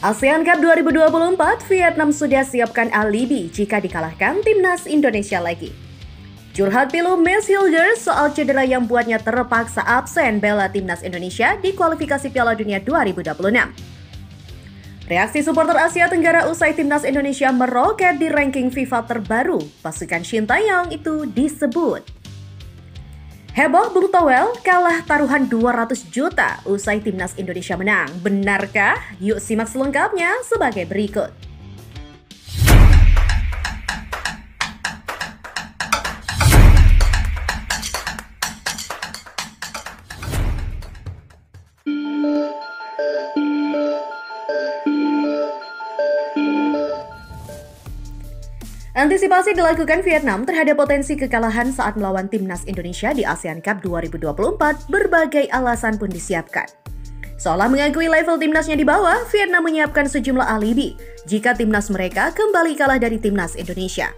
ASEAN Cup 2024, Vietnam sudah siapkan alibi jika dikalahkan timnas Indonesia lagi. Curhat pilu Max Hilgers soal cedera yang buatnya terpaksa absen bela timnas Indonesia di kualifikasi Piala Dunia 2026. Reaksi supporter Asia Tenggara usai timnas Indonesia meroket di ranking FIFA terbaru, pasukan Shin Tae-yong itu disebut. Heboh Bung Toel kalah taruhan 200 juta usai timnas Indonesia menang. Benarkah? Yuk simak selengkapnya sebagai berikut. Antisipasi dilakukan Vietnam terhadap potensi kekalahan saat melawan timnas Indonesia di ASEAN Cup 2024, berbagai alasan pun disiapkan. Seolah mengakui level timnasnya di bawah, Vietnam menyiapkan sejumlah alibi jika timnas mereka kembali kalah dari timnas Indonesia.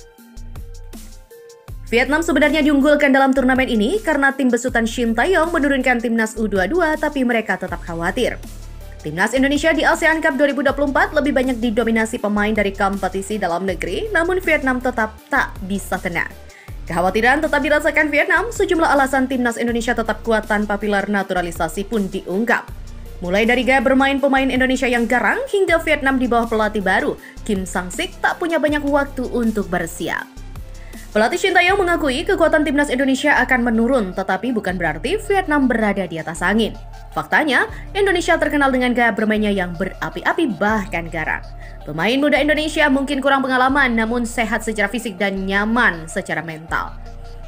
Vietnam sebenarnya diunggulkan dalam turnamen ini karena tim besutan Shin Tae-yong menurunkan timnas U22, tapi mereka tetap khawatir. Timnas Indonesia di ASEAN Cup 2024 lebih banyak didominasi pemain dari kompetisi dalam negeri, namun Vietnam tetap tak bisa tenang. Kekhawatiran tetap dirasakan Vietnam, sejumlah alasan timnas Indonesia tetap kuat tanpa pilar naturalisasi pun diungkap. Mulai dari gaya bermain pemain Indonesia yang garang, hingga Vietnam di bawah pelatih baru, Kim Sang-sik tak punya banyak waktu untuk bersiap. Pelatih Shin Tae-yong mengakui kekuatan timnas Indonesia akan menurun, tetapi bukan berarti Vietnam berada di atas angin. Faktanya, Indonesia terkenal dengan gaya bermainnya yang berapi-api bahkan garang. Pemain muda Indonesia mungkin kurang pengalaman, namun sehat secara fisik dan nyaman secara mental.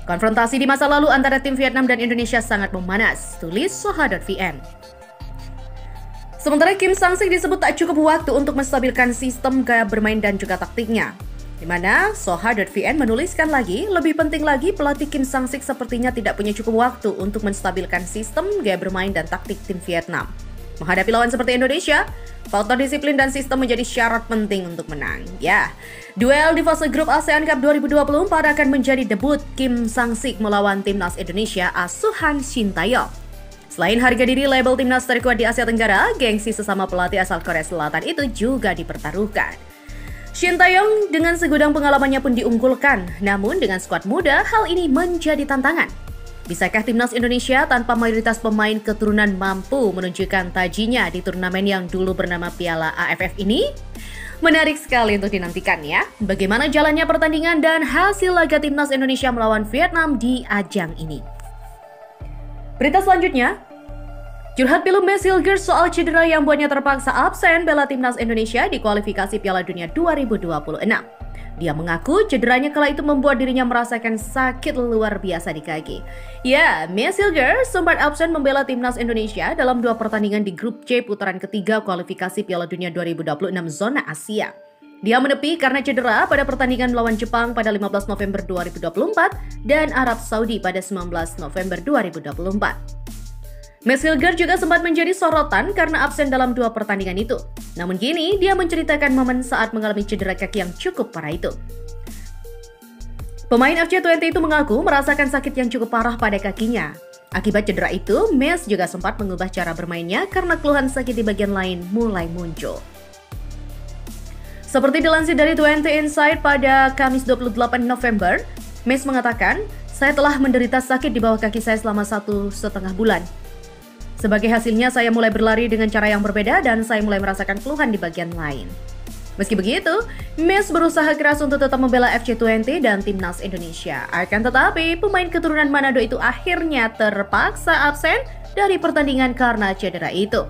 Konfrontasi di masa lalu antara tim Vietnam dan Indonesia sangat memanas, tulis Soha.vn. Sementara Kim Sang-sik disebut tak cukup waktu untuk menstabilkan sistem gaya bermain dan juga taktiknya. Di mana Soha.vn menuliskan lagi, lebih penting lagi pelatih Kim Sang-sik sepertinya tidak punya cukup waktu untuk menstabilkan sistem, gaya bermain, dan taktik tim Vietnam. Menghadapi lawan seperti Indonesia, faktor disiplin dan sistem menjadi syarat penting untuk menang. Ya, duel di fase grup ASEAN Cup 2024 akan menjadi debut Kim Sang-sik melawan timnas Indonesia asuhan Shin Tae-yong. Selain harga diri label timnas terkuat di Asia Tenggara, gengsi sesama pelatih asal Korea Selatan itu juga dipertaruhkan. Shin Tae-yong dengan segudang pengalamannya pun diunggulkan, namun dengan skuad muda hal ini menjadi tantangan. Bisakah timnas Indonesia tanpa mayoritas pemain keturunan mampu menunjukkan tajinya di turnamen yang dulu bernama Piala AFF ini? Menarik sekali untuk dinantikan ya, bagaimana jalannya pertandingan dan hasil laga timnas Indonesia melawan Vietnam di ajang ini. Berita selanjutnya, curhat pilu Max Hilgers soal cedera yang buatnya terpaksa absen bela timnas Indonesia di kualifikasi Piala Dunia 2026. Dia mengaku cederanya kala itu membuat dirinya merasakan sakit luar biasa di kaki. Ya, Max Hilgers sempat absen membela timnas Indonesia dalam 2 pertandingan di grup C putaran ketiga kualifikasi Piala Dunia 2026 zona Asia. Dia menepi karena cedera pada pertandingan melawan Jepang pada 15 November 2024 dan Arab Saudi pada 19 November 2024. Max Hilgers juga sempat menjadi sorotan karena absen dalam 2 pertandingan itu. Namun kini, dia menceritakan momen saat mengalami cedera kaki yang cukup parah itu. Pemain FC20 itu mengaku merasakan sakit yang cukup parah pada kakinya. Akibat cedera itu, Max juga sempat mengubah cara bermainnya karena keluhan sakit di bagian lain mulai muncul. Seperti dilansir dari 20 Insight pada Kamis 28 November, Max mengatakan, "Saya telah menderita sakit di bawah kaki saya selama 1,5 bulan. Sebagai hasilnya, saya mulai berlari dengan cara yang berbeda dan saya mulai merasakan keluhan di bagian lain." Meski begitu, Max berusaha keras untuk tetap membela FC20 dan timnas Indonesia. Akan tetapi, pemain keturunan Manado itu akhirnya terpaksa absen dari pertandingan karena cedera itu.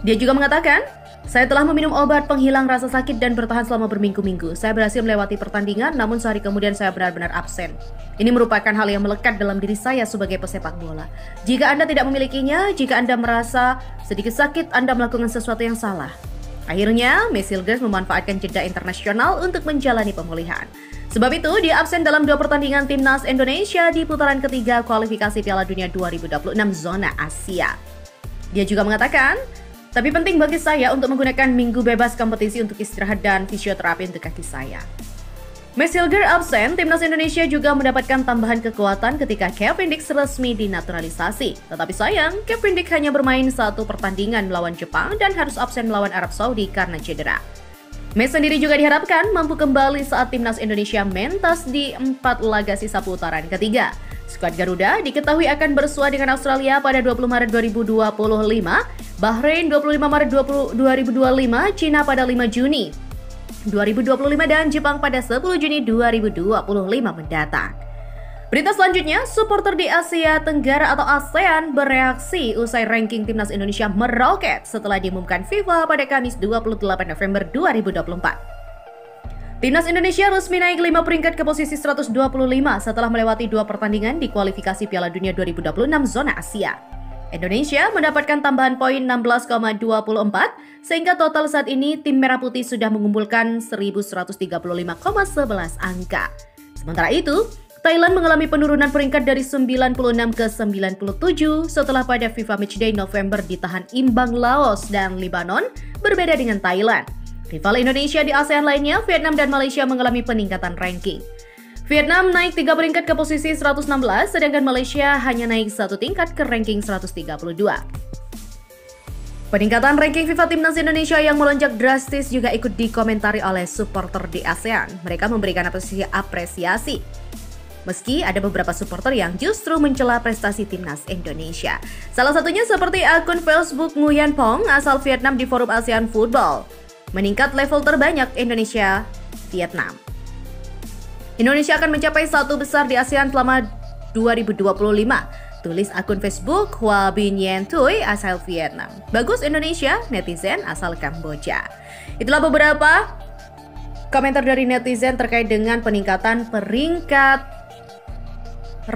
Dia juga mengatakan, "Saya telah meminum obat penghilang rasa sakit dan bertahan selama berminggu-minggu. Saya berhasil melewati pertandingan, namun sehari kemudian saya benar-benar absen. Ini merupakan hal yang melekat dalam diri saya sebagai pesepak bola. Jika Anda tidak memilikinya, jika Anda merasa sedikit sakit, Anda melakukan sesuatu yang salah." Akhirnya, Max Hilgers memanfaatkan jeda internasional untuk menjalani pemulihan. Sebab itu, dia absen dalam 2 pertandingan timnas Indonesia di putaran ketiga kualifikasi Piala Dunia 2026 zona Asia. Dia juga mengatakan, "Tapi penting bagi saya untuk menggunakan minggu bebas kompetisi untuk istirahat dan fisioterapi untuk kaki saya." Max Hilger absen, timnas Indonesia juga mendapatkan tambahan kekuatan ketika Kevin Dix resmi dinaturalisasi. Tetapi sayang, Kevin Dix hanya bermain satu pertandingan melawan Jepang dan harus absen melawan Arab Saudi karena cedera. Max sendiri juga diharapkan mampu kembali saat timnas Indonesia mentas di 4 laga sisa putaran ketiga. Skuad Garuda diketahui akan bersua dengan Australia pada 20 Maret 2025, Bahrain 25 Maret 2025, Cina pada 5 Juni 2025 dan Jepang pada 10 Juni 2025 mendatang. Berita selanjutnya, supporter di Asia Tenggara atau ASEAN bereaksi usai ranking timnas Indonesia meroket setelah diumumkan FIFA pada Kamis 28 November 2024. Timnas Indonesia resmi naik 5 peringkat ke posisi 125 setelah melewati 2 pertandingan di kualifikasi Piala Dunia 2026 zona Asia. Indonesia mendapatkan tambahan poin 16,24 sehingga total saat ini tim Merah Putih sudah mengumpulkan 1135,11 angka. Sementara itu, Thailand mengalami penurunan peringkat dari 96 ke 97 setelah pada FIFA Matchday November ditahan imbang Laos dan Lebanon, berbeda dengan Thailand. Rival Indonesia di ASEAN lainnya, Vietnam dan Malaysia mengalami peningkatan ranking. Vietnam naik 3 peringkat ke posisi 116, sedangkan Malaysia hanya naik 1 tingkat ke ranking 132. Peningkatan ranking FIFA Timnas Indonesia yang melonjak drastis juga ikut dikomentari oleh supporter di ASEAN. Mereka memberikan apresiasi. Meski ada beberapa supporter yang justru mencela prestasi Timnas Indonesia. Salah satunya seperti akun Facebook Nguyen Pong asal Vietnam di forum ASEAN Football. Meningkat level terbanyak Indonesia, Vietnam. Indonesia akan mencapai 1 besar di ASEAN selama 2025. Tulis akun Facebook Hoa Binh Yen Thuy asal Vietnam. Bagus Indonesia, netizen asal Kamboja. Itulah beberapa komentar dari netizen terkait dengan peningkatan peringkat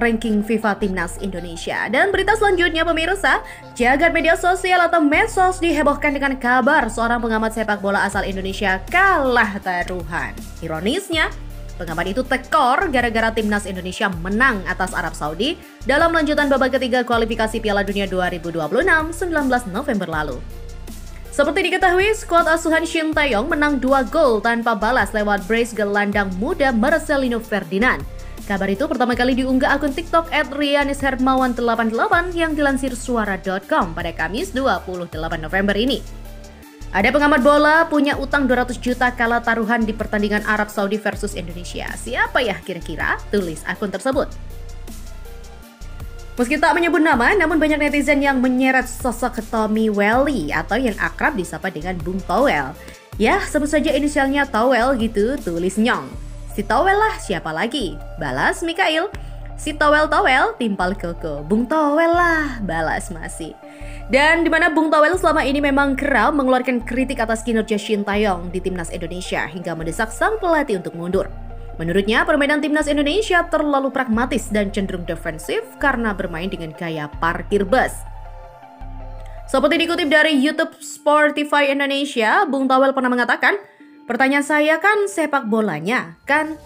ranking FIFA Timnas Indonesia. Dan berita selanjutnya pemirsa, jagat media sosial atau medsos dihebohkan dengan kabar seorang pengamat sepak bola asal Indonesia kalah taruhan. Ironisnya, pengamat itu tekor gara-gara timnas Indonesia menang atas Arab Saudi dalam lanjutan babak ketiga kualifikasi Piala Dunia 2026 19 November lalu. Seperti diketahui, skuad asuhan Shin Tae-yong menang 2 gol tanpa balas lewat brace gelandang muda Marcelino Ferdinand. Kabar itu pertama kali diunggah akun TikTok @rianishermawan88 yang dilansir suara.com pada Kamis 28 November ini. Ada pengamat bola punya utang 200 juta kala taruhan di pertandingan Arab Saudi versus Indonesia. Siapa ya kira-kira? Tulis akun tersebut. Meski tak menyebut nama, namun banyak netizen yang menyeret sosok Tommy Welly atau yang akrab disapa dengan Bung Towel. Ya, sebut saja inisialnya Towel gitu, tulis Nyong. Si Towel lah, siapa lagi? Balas Mikail. Si Towel timpal Koko. Bung Towel lah, balas masih. Dan di mana Bung Towel selama ini memang kerap mengeluarkan kritik atas kinerja Shin Tae-yong di timnas Indonesia hingga mendesak sang pelatih untuk mundur. Menurutnya, permainan timnas Indonesia terlalu pragmatis dan cenderung defensif karena bermain dengan gaya parkir bus. Seperti dikutip dari YouTube Sportify Indonesia, Bung Towel pernah mengatakan, "Pertanyaan saya kan sepak bolanya, kan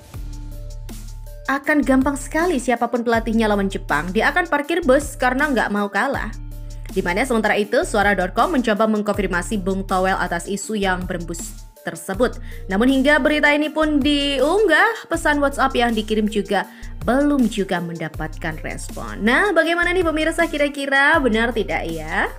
akan gampang sekali siapapun pelatihnya lawan Jepang, dia akan parkir bus karena nggak mau kalah." Di mana sementara itu, suara.com mencoba mengkonfirmasi Bung Towel atas isu yang berembus tersebut. Namun hingga berita ini pun diunggah, pesan WhatsApp yang dikirim juga belum juga mendapatkan respon. Nah, bagaimana nih pemirsa, kira-kira benar tidak ya?